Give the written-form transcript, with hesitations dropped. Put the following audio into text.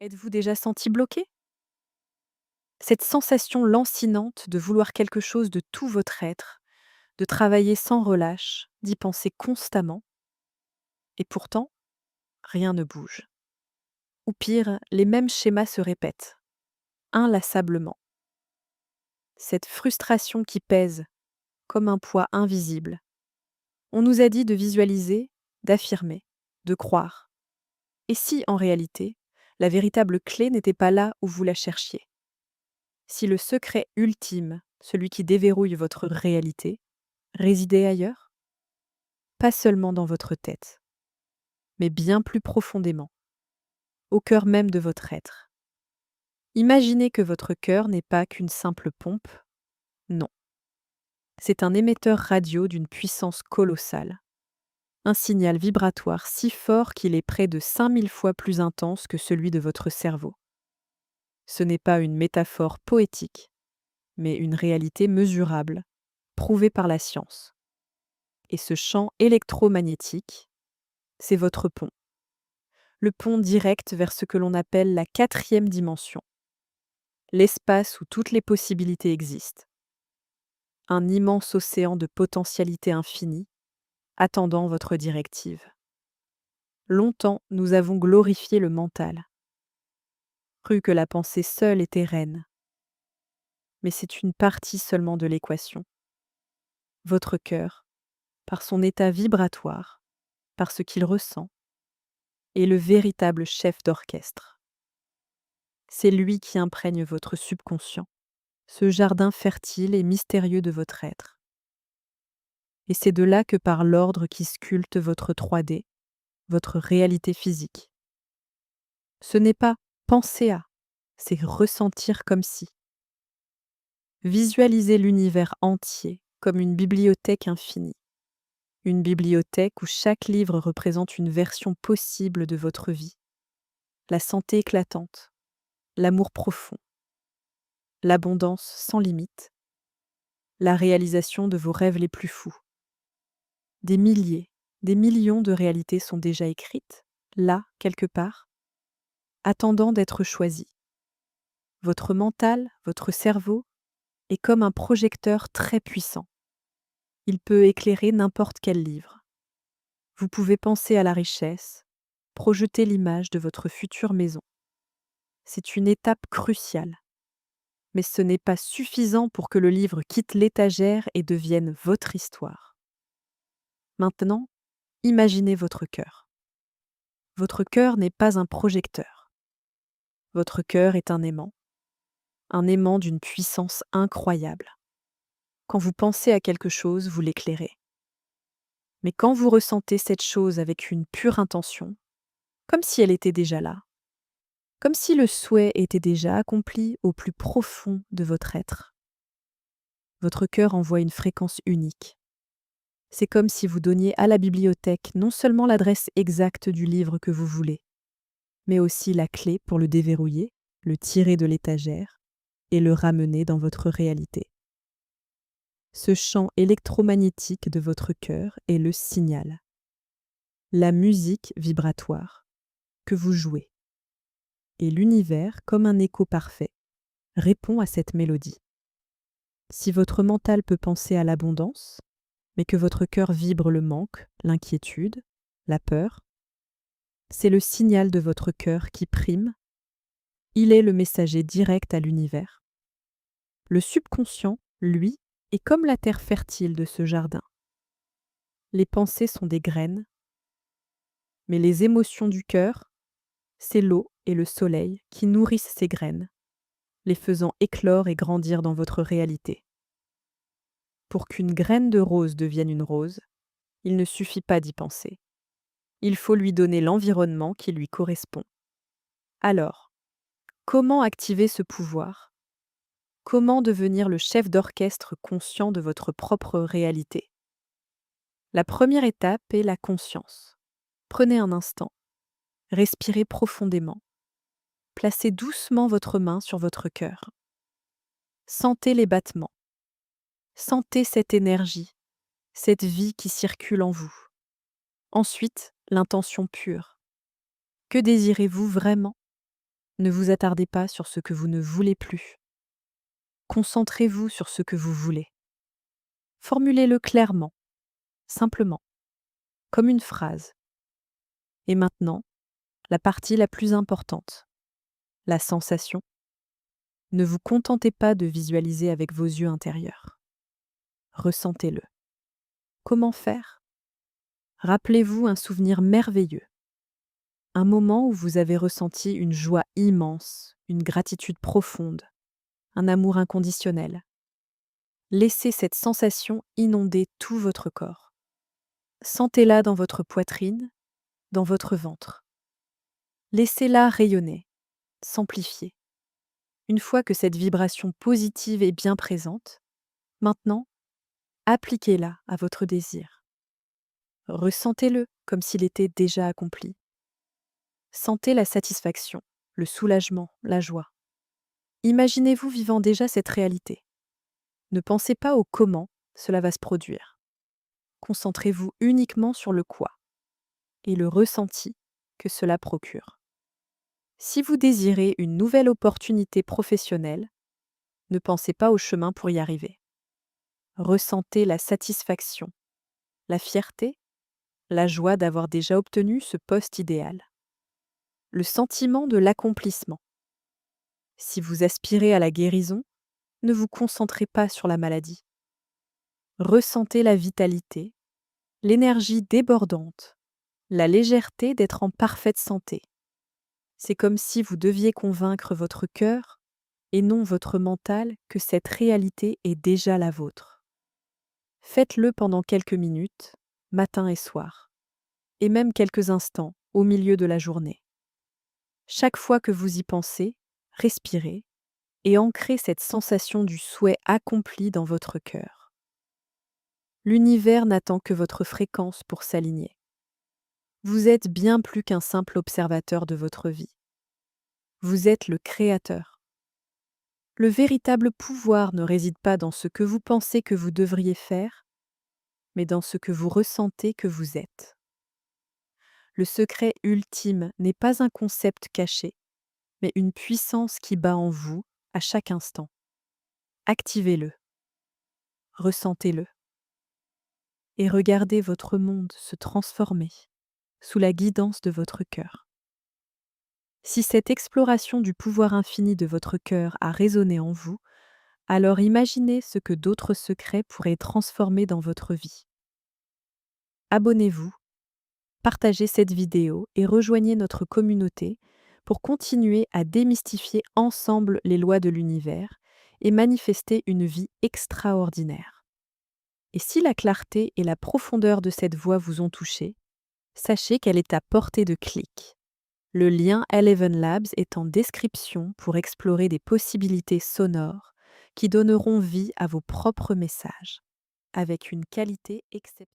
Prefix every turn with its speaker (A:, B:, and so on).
A: Êtes-vous déjà senti bloqué? Cette sensation lancinante de vouloir quelque chose de tout votre être, de travailler sans relâche, d'y penser constamment, et pourtant, rien ne bouge. Ou pire, les mêmes schémas se répètent, inlassablement. Cette frustration qui pèse comme un poids invisible. On nous a dit de visualiser, d'affirmer, de croire. Et si, en réalité, la véritable clé n'était pas là où vous la cherchiez? Si le secret ultime, celui qui déverrouille votre réalité, résidait ailleurs? Pas seulement dans votre tête, mais bien plus profondément, au cœur même de votre être. Imaginez que votre cœur n'est pas qu'une simple pompe, non. C'est un émetteur radio d'une puissance colossale. Un signal vibratoire si fort qu'il est près de 5000 fois plus intense que celui de votre cerveau. Ce n'est pas une métaphore poétique, mais une réalité mesurable, prouvée par la science. Et ce champ électromagnétique, c'est votre pont. Le pont direct vers ce que l'on appelle la 4e dimension, l'espace où toutes les possibilités existent. Un immense océan de potentialités infinies, attendant votre directive. Longtemps, nous avons glorifié le mental, cru que la pensée seule était reine. Mais c'est une partie seulement de l'équation. Votre cœur, par son état vibratoire, par ce qu'il ressent, est le véritable chef d'orchestre. C'est lui qui imprègne votre subconscient, ce jardin fertile et mystérieux de votre être. Et c'est de là que part l'ordre qui sculpte votre 3D, votre réalité physique. Ce n'est pas penser à, c'est ressentir comme si. Visualisez l'univers entier comme une bibliothèque infinie. Une bibliothèque où chaque livre représente une version possible de votre vie. La santé éclatante, l'amour profond, l'abondance sans limite, la réalisation de vos rêves les plus fous. Des milliers, des millions de réalités sont déjà écrites, là, quelque part, attendant d'être choisies. Votre mental, votre cerveau, est comme un projecteur très puissant. Il peut éclairer n'importe quel livre. Vous pouvez penser à la richesse, projeter l'image de votre future maison. C'est une étape cruciale. Mais ce n'est pas suffisant pour que le livre quitte l'étagère et devienne votre histoire. Maintenant, imaginez votre cœur. Votre cœur n'est pas un projecteur. Votre cœur est un aimant d'une puissance incroyable. Quand vous pensez à quelque chose, vous l'éclairez. Mais quand vous ressentez cette chose avec une pure intention, comme si elle était déjà là, comme si le souhait était déjà accompli au plus profond de votre être, votre cœur envoie une fréquence unique. C'est comme si vous donniez à la bibliothèque non seulement l'adresse exacte du livre que vous voulez, mais aussi la clé pour le déverrouiller, le tirer de l'étagère et le ramener dans votre réalité. Ce champ électromagnétique de votre cœur est le signal, la musique vibratoire que vous jouez. Et l'univers, comme un écho parfait, répond à cette mélodie. Si votre mental peut penser à l'abondance, mais que votre cœur vibre le manque, l'inquiétude, la peur, c'est le signal de votre cœur qui prime. Il est le messager direct à l'univers. Le subconscient, lui, est comme la terre fertile de ce jardin. Les pensées sont des graines, mais les émotions du cœur, c'est l'eau et le soleil qui nourrissent ces graines, les faisant éclore et grandir dans votre réalité. Pour qu'une graine de rose devienne une rose, il ne suffit pas d'y penser. Il faut lui donner l'environnement qui lui correspond. Alors, comment activer ce pouvoir? Comment devenir le chef d'orchestre conscient de votre propre réalité? La première étape est la conscience. Prenez un instant, respirez profondément, placez doucement votre main sur votre cœur. Sentez les battements, sentez cette énergie, cette vie qui circule en vous. Ensuite, l'intention pure. Que désirez-vous vraiment? Ne vous attardez pas sur ce que vous ne voulez plus. Concentrez-vous sur ce que vous voulez. Formulez-le clairement, simplement, comme une phrase. Et maintenant, la partie la plus importante, la sensation. Ne vous contentez pas de visualiser avec vos yeux intérieurs. Ressentez-le. Comment faire? Rappelez-vous un souvenir merveilleux, un moment où vous avez ressenti une joie immense, une gratitude profonde, un amour inconditionnel. Laissez cette sensation inonder tout votre corps. Sentez-la dans votre poitrine, dans votre ventre. Laissez-la rayonner, s'amplifier. Une fois que cette vibration positive est bien présente, maintenant, appliquez-la à votre désir. Ressentez-le comme s'il était déjà accompli. Sentez la satisfaction, le soulagement, la joie. Imaginez-vous vivant déjà cette réalité. Ne pensez pas au comment cela va se produire. Concentrez-vous uniquement sur le quoi et le ressenti que cela procure. Si vous désirez une nouvelle opportunité professionnelle, ne pensez pas au chemin pour y arriver. Ressentez la satisfaction, la fierté, la joie d'avoir déjà obtenu ce poste idéal. Le sentiment de l'accomplissement. Si vous aspirez à la guérison, ne vous concentrez pas sur la maladie. Ressentez la vitalité, l'énergie débordante, la légèreté d'être en parfaite santé. C'est comme si vous deviez convaincre votre cœur et non votre mental que cette réalité est déjà la vôtre. Faites-le pendant quelques minutes, matin et soir, et même quelques instants au milieu de la journée. Chaque fois que vous y pensez, respirez et ancrez cette sensation du souhait accompli dans votre cœur. L'univers n'attend que votre fréquence pour s'aligner. Vous êtes bien plus qu'un simple observateur de votre vie. Vous êtes le créateur. Le véritable pouvoir ne réside pas dans ce que vous pensez que vous devriez faire, mais dans ce que vous ressentez que vous êtes. Le secret ultime n'est pas un concept caché, mais une puissance qui bat en vous à chaque instant. Activez-le, ressentez-le, et regardez votre monde se transformer sous la guidance de votre cœur. Si cette exploration du pouvoir infini de votre cœur a résonné en vous, alors imaginez ce que d'autres secrets pourraient transformer dans votre vie. Abonnez-vous, partagez cette vidéo et rejoignez notre communauté pour continuer à démystifier ensemble les lois de l'univers et manifester une vie extraordinaire. Et si la clarté et la profondeur de cette voix vous ont touché, sachez qu'elle est à portée de clic. Le lien Eleven Labs est en description pour explorer des possibilités sonores qui donneront vie à vos propres messages, avec une qualité exceptionnelle.